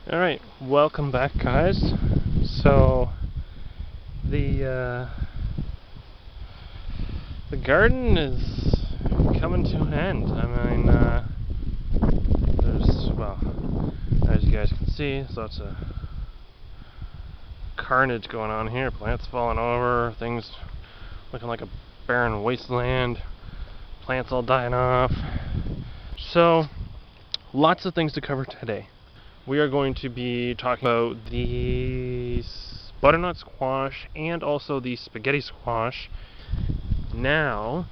Alright, welcome back, guys. So the garden is coming to an end. I mean, as you guys can see, there's lots of carnage going on here. Plants falling over, things looking like a barren wasteland, plants all dying off. So, lots of things to cover today. We are going to be talking about the butternut squash and also the spaghetti squash. Now,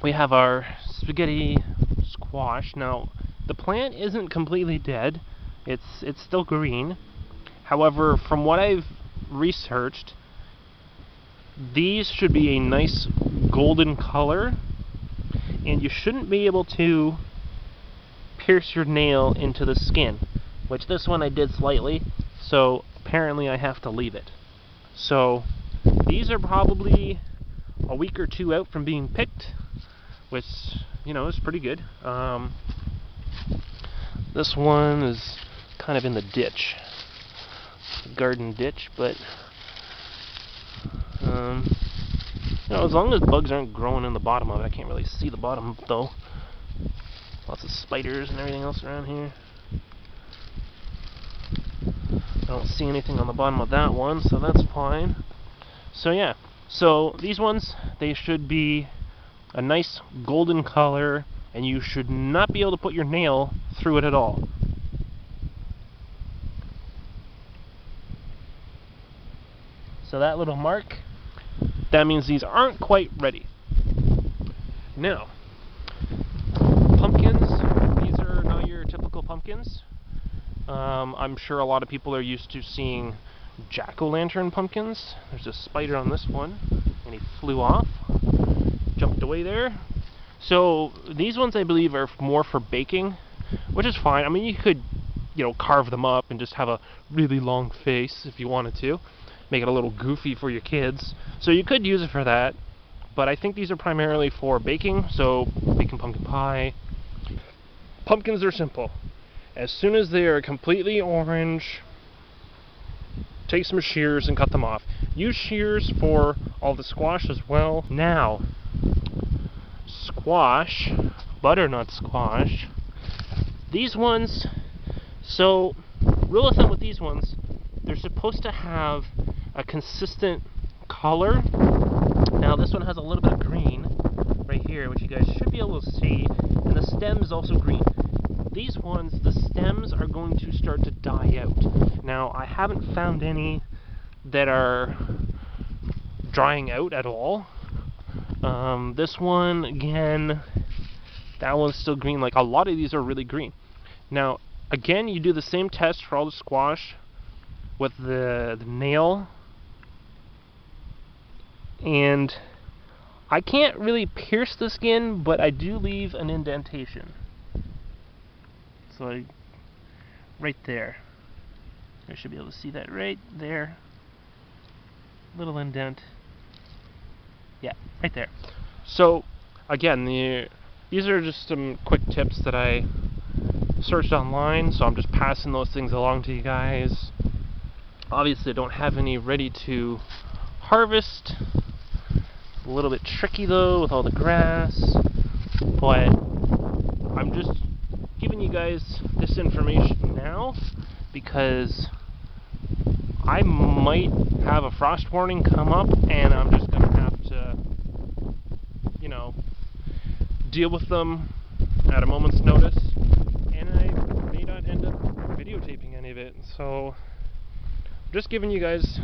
we have our spaghetti squash. Now, the plant isn't completely dead. It's still green. However, from what I've researched, these should be a nice golden color, and you shouldn't be able to pierce your nail into the skin. Which this one I did slightly, so apparently I have to leave it. So these are probably a week or two out from being picked, which, you know, is pretty good. This one is kind of in the ditch, the garden ditch, but you know, as long as bugs aren't growing in the bottom of it. I can't really see the bottom though. Lots of spiders and everything else around here. I don't see anything on the bottom of that one, so that's fine. So yeah, so these ones, they should be a nice golden color, and you should not be able to put your nail through it at all. So that little mark, that means these aren't quite ready. Now, pumpkins, these are not your typical pumpkins. I'm sure a lot of people are used to seeing jack-o'-lantern pumpkins. There's a spider on this one, and he flew off, jumped away there. So these ones I believe are more for baking, which is fine. I mean, you could, you know, carve them up and just have a really long face if you wanted to. Make it a little goofy for your kids. So you could use it for that, but I think these are primarily for baking, so baking pumpkin pie. Pumpkins are simple. As soon as they are completely orange, take some shears and cut them off. Use shears for all the squash as well. Now, squash, butternut squash, these ones, so rule of thumb with these ones, they're supposed to have a consistent color. Now this one has a little bit of green right here, which you guys should be able to see, and the stem is also green. These ones, the stems are going to start to die out. Now, I haven't found any that are drying out at all. This one, again, that one's still green. Like, a lot of these are really green. Now, again, you do the same test for all the squash with the nail. And I can't really pierce the skin, but I do leave an indentation. So right there. You should be able to see that right there. Little indent. Yeah, right there. So again, these are just some quick tips that I searched online, so I'm just passing those things along to you guys. Obviously I don't have any ready to harvest. A little bit tricky though with all the grass, but I'm just giving you guys this information now because I might have a frost warning come up, and I'm just gonna have to, you know, deal with them at a moment's notice, and I may not end up videotaping any of it. So I'm just giving you guys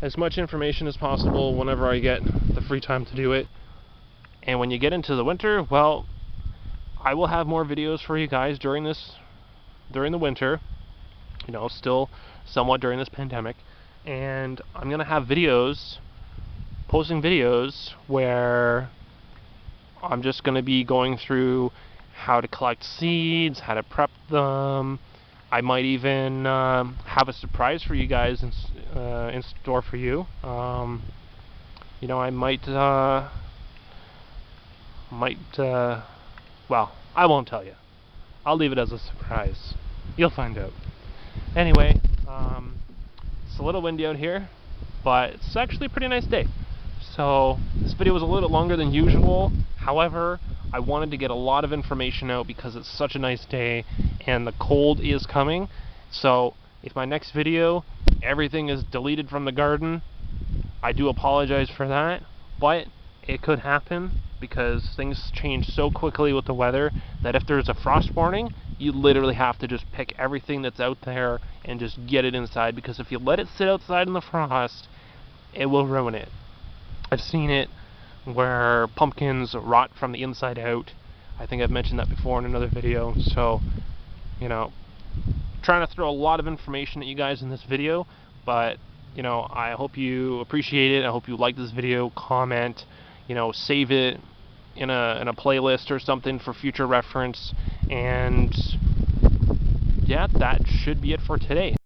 as much information as possible whenever I get the free time to do it. And when you get into the winter, well, I will have more videos for you guys during the winter, you know, still somewhat during this pandemic, and I'm gonna have posting videos where I'm just gonna be going through how to collect seeds, how to prep them. I might even have a surprise for you guys in store for you. You know, I might well, I won't tell you. I'll leave it as a surprise. You'll find out. Anyway, it's a little windy out here, but it's actually a pretty nice day. So this video was a little bit longer than usual. However, I wanted to get a lot of information out because it's such a nice day and the cold is coming. So if my next video, everything is deleted from the garden, I do apologize for that, but it could happen because things change so quickly with the weather that if there's a frost warning, you literally have to just pick everything that's out there and just get it inside, because if you let it sit outside in the frost, it will ruin it. I've seen it where pumpkins rot from the inside out. I think I've mentioned that before in another video. So, you know, trying to throw a lot of information at you guys in this video, but you know, I hope you appreciate it. I hope you like this video. Comment, you know, save it in a playlist or something for future reference. And yeah, that should be it for today.